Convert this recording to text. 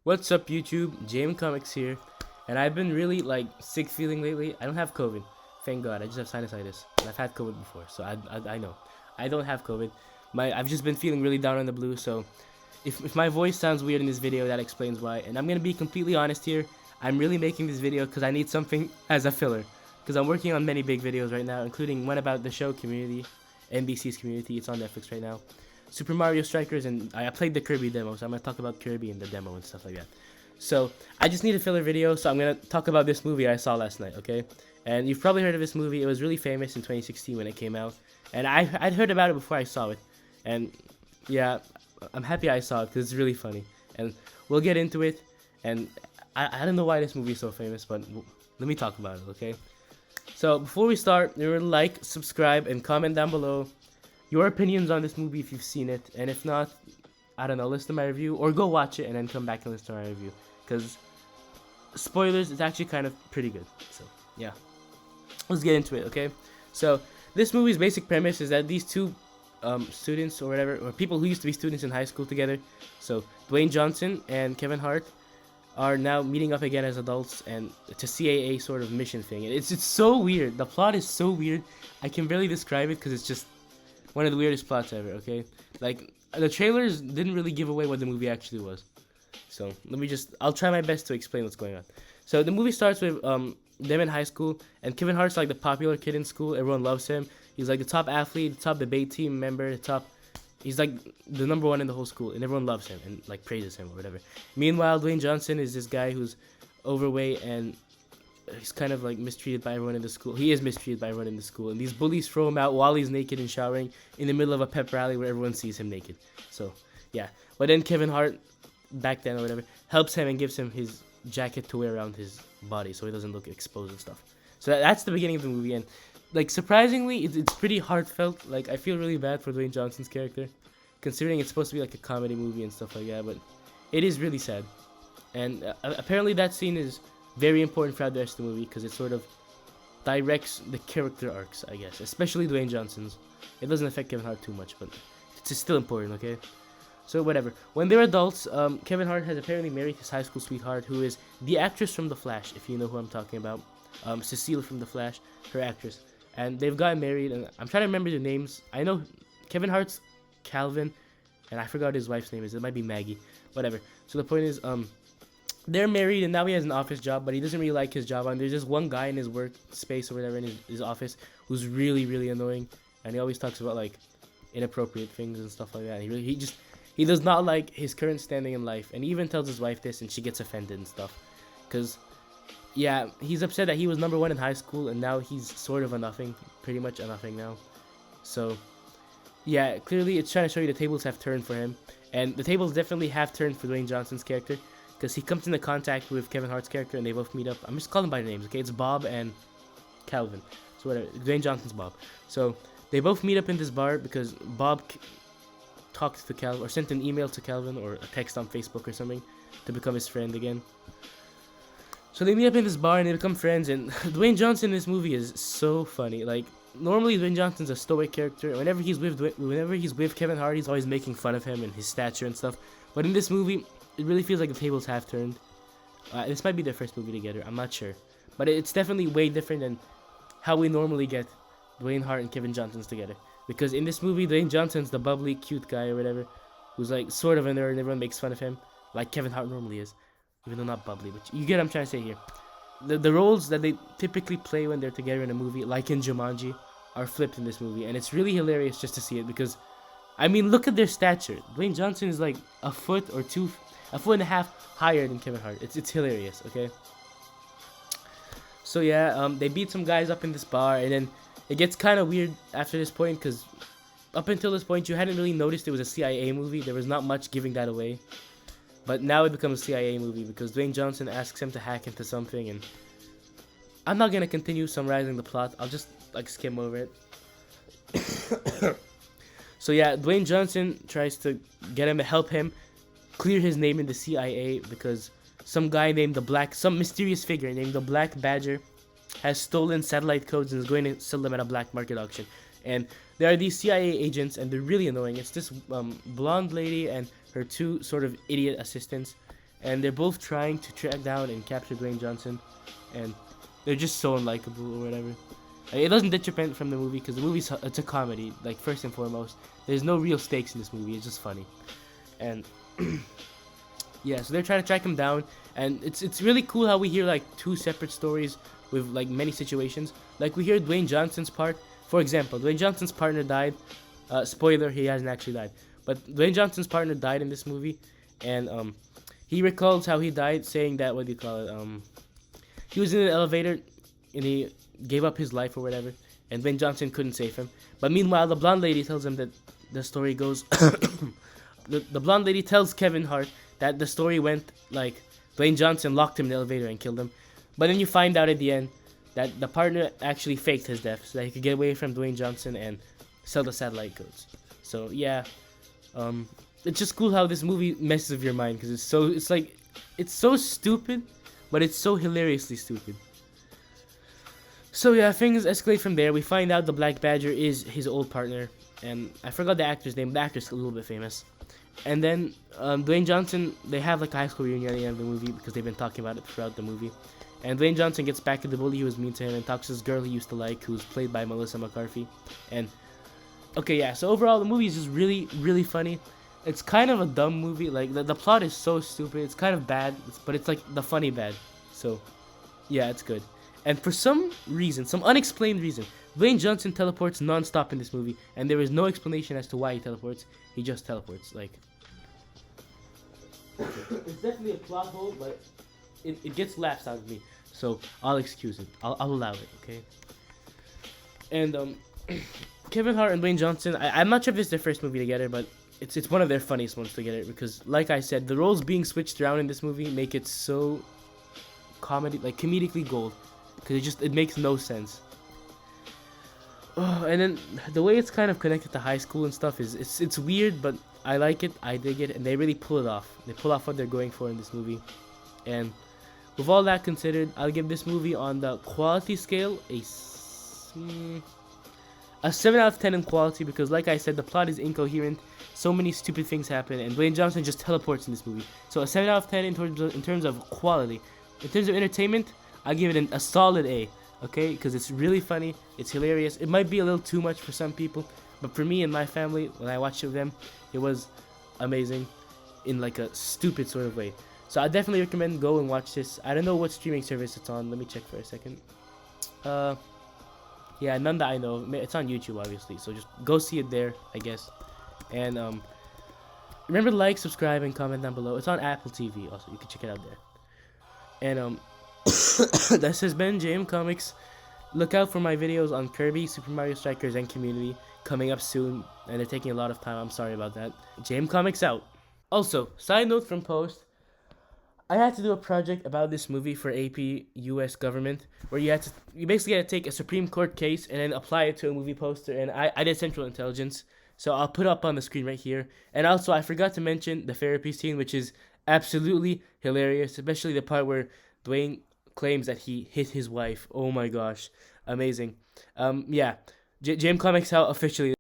What's up, YouTube? JM Comics here, and I've been really sick feeling lately. I don't have COVID, thank God. I just have sinusitis, and I've had COVID before, so I know I don't have COVID. I've just been feeling really down on the blue. So if my voice sounds weird in this video, that explains why. And I'm gonna be completely honest here. I'm really making this video because I need something as a filler, because I'm working on many big videos right now, including one about the show Community, NBC's Community. It's on Netflix right now. Super Mario Strikers, and I played the Kirby demo, so I'm going to talk about Kirby in the demo and stuff like that. So, I just need a filler video, so I'm going to talk about this movie I saw last night, okay? And you've probably heard of this movie. It was really famous in 2016 when it came out, and I'd heard about it before I saw it. And, yeah, I'm happy I saw it, because it's really funny. And we'll get into it, and I don't know why this movie is so famous, but let me talk about it, okay? So, before we start, remember to like, subscribe, and comment down below your opinions on this movie if you've seen it, and if not, I don't know, listen to my review, or go watch it and then come back and listen to my review, because spoilers, it's actually kind of pretty good. So yeah, let's get into it. Okay, so this movie's basic premise is that these two students or whatever, or people who used to be students in high school together, so Dwayne Johnson and Kevin Hart, are now meeting up again as adults, and it's a CAA sort of mission thing. And it's so weird. The plot is so weird. I can barely describe it because it's just one of the weirdest plots ever, okay? Like, the trailers didn't really give away what the movie actually was. So, I'll try my best to explain what's going on. So, the movie starts with them in high school, and Kevin Hart's like the popular kid in school. Everyone loves him. He's like the top athlete, the top debate team member, he's like the number one in the whole school, and everyone loves him and like praises him or whatever. Meanwhile, Dwayne Johnson is this guy who's overweight, and he's kind of like mistreated by everyone in the school. He is mistreated by everyone in the school, and these bullies throw him out while he's naked and showering in the middle of a pep rally where everyone sees him naked. So yeah, but then Kevin Hart, back then or whatever, helps him and gives him his jacket to wear around his body so he doesn't look exposed and stuff. So that's the beginning of the movie, and like surprisingly, it's pretty heartfelt. Like, I feel really bad for Dwayne Johnson's character, considering it's supposed to be like a comedy movie and stuff like that, but it is really sad. And apparently that scene is very important throughout the rest of the movie because it sort of directs the character arcs, I guess, especially Dwayne Johnson's. It doesn't affect Kevin Hart too much, but it's still important, okay? So whatever. When they're adults, Kevin Hart has apparently married his high school sweetheart, who is the actress from The Flash, if you know who I'm talking about. Cecile from The Flash, her actress. And they've gotten married, and I'm trying to remember the names. I know Kevin Hart's Calvin, and I forgot his wife's name is. It might be Maggie. Whatever. So the point is, they're married, and now he has an office job, but he doesn't really like his job. And there's just one guy in his work space or whatever in his office who's really, really annoying, and he always talks about like inappropriate things and stuff like that. He does not like his current standing in life, and he even tells his wife this, and she gets offended and stuff, because yeah, he's upset that he was number one in high school, and now he's sort of a nothing, pretty much a nothing now. So yeah, clearly it's trying to show you the tables have turned for him, and the tables definitely have turned for Dwayne Johnson's character. Because he comes into contact with Kevin Hart's character, and they both meet up. I'm just calling them by their names, okay? It's Bob and Calvin. So whatever, Dwayne Johnson's Bob. So they both meet up in this bar because Bob talked to Calvin, or sent an email to Calvin, or a text on Facebook or something, to become his friend again. So they meet up in this bar, and they become friends, and Dwayne Johnson in this movie is so funny. Like, normally Dwayne Johnson's a stoic character. Whenever he's with Kevin Hart, he's always making fun of him and his stature and stuff. But in this movie, it really feels like the tables have turned. This might be their first movie together, I'm not sure. But it's definitely way different than how we normally get Dwayne Hart and Kevin Johnson's together. Because in this movie, Dwayne Johnson's the bubbly, cute guy or whatever, who's like sort of a nerd and everyone makes fun of him, like Kevin Hart normally is. Even though not bubbly, but you get what I'm trying to say here. The roles that they typically play when they're together in a movie, like in Jumanji, are flipped in this movie. And it's really hilarious just to see it because, I mean, look at their stature. Dwayne Johnson is like a foot and a half higher than Kevin Hart. It's hilarious, okay? So yeah, they beat some guys up in this bar, and then it gets kind of weird after this point, because up until this point, you hadn't really noticed it was a CIA movie. There was not much giving that away. But now it becomes a CIA movie, because Dwayne Johnson asks him to hack into something, and I'm not going to continue summarizing the plot. I'll just, like, skim over it. So yeah, Dwayne Johnson tries to get him to help him clear his name in the CIA because some mysterious figure named the Black Badger has stolen satellite codes and is going to sell them at a black market auction. And there are these CIA agents, and they're really annoying. It's this blonde lady and her two sort of idiot assistants, and they're both trying to track down and capture Dwayne Johnson, and they're just so unlikable or whatever. It doesn't detract from the movie because the it's a comedy. Like first and foremost, there's no real stakes in this movie. It's just funny, and yeah. So they're trying to track him down, and it's really cool how we hear like two separate stories with like many situations. Like we hear Dwayne Johnson's part. For example, Dwayne Johnson's partner died. Spoiler: he hasn't actually died, but Dwayne Johnson's partner died in this movie, and he recalls how he died, saying that what do you call it? He was in an elevator, and he gave up his life or whatever, and Dwayne Johnson couldn't save him. But meanwhile, the blonde lady tells him that the story goes. The blonde lady tells Kevin Hart that the story went like Dwayne Johnson locked him in the elevator and killed him. But then you find out at the end that the partner actually faked his death so that he could get away from Dwayne Johnson and sell the satellite codes. So yeah, it's just cool how this movie messes with your mind because it's so stupid, but it's so hilariously stupid. So yeah, things escalate from there. We find out the Black Badger is his old partner, and I forgot the actor's name. The actor's a little bit famous. And then Dwayne Johnson, they have like a high school reunion at the end of the movie because they've been talking about it throughout the movie. And Dwayne Johnson gets back at the bully who was mean to him and talks to this girl he used to like, who's played by Melissa McCarthy. And okay, yeah. So overall, the movie is just really, really funny. It's kind of a dumb movie. Like the plot is so stupid. It's kind of bad, but it's like the funny bad. So yeah, it's good. And for some reason, some unexplained reason, Dwayne Johnson teleports non-stop in this movie, and there is no explanation as to why he teleports. He just teleports. Like, it's definitely a plot hole, but it gets laughs out of me. So I'll excuse it. I'll allow it. Okay. And Kevin Hart and Dwayne Johnson. I'm not sure if it's their first movie together, but it's one of their funniest ones together because, like I said, the roles being switched around in this movie make it so comedically gold. Because it makes no sense. Oh, and then the way it's kind of connected to high school and stuff is it's weird, but I like it, I dig it, and they really pull it off. They pull off what they're going for in this movie. And with all that considered, I'll give this movie on the quality scale a 7 out of 10 in quality because, like I said, the plot is incoherent. So many stupid things happen, and Dwayne Johnson just teleports in this movie. So a 7 out of 10 in terms of quality. In terms of entertainment, I give it a solid A, okay? Because it's really funny, it's hilarious. It might be a little too much for some people, but for me and my family, when I watched it with them, it was amazing in like a stupid sort of way. So I definitely recommend go and watch this. I don't know what streaming service it's on. Let me check for a second. Yeah, none that I know. It's on YouTube, obviously. So just go see it there, I guess. And remember to like, subscribe, and comment down below. It's on Apple TV also. You can check it out there. And this has been JM Comics. Look out for my videos on Kirby, Super Mario Strikers, and Community coming up soon, and they're taking a lot of time. I'm sorry about that. JM Comics out. Also, side note from Post, I had to do a project about this movie for AP US government, where you basically had to take a Supreme Court case and then apply it to a movie poster, and I did Central Intelligence, so I'll put it up on the screen right here. And also, I forgot to mention the therapy scene, which is absolutely hilarious, especially the part where Dwayne claims that he hit his wife. Oh my gosh, amazing. Yeah, JM Comics out officially.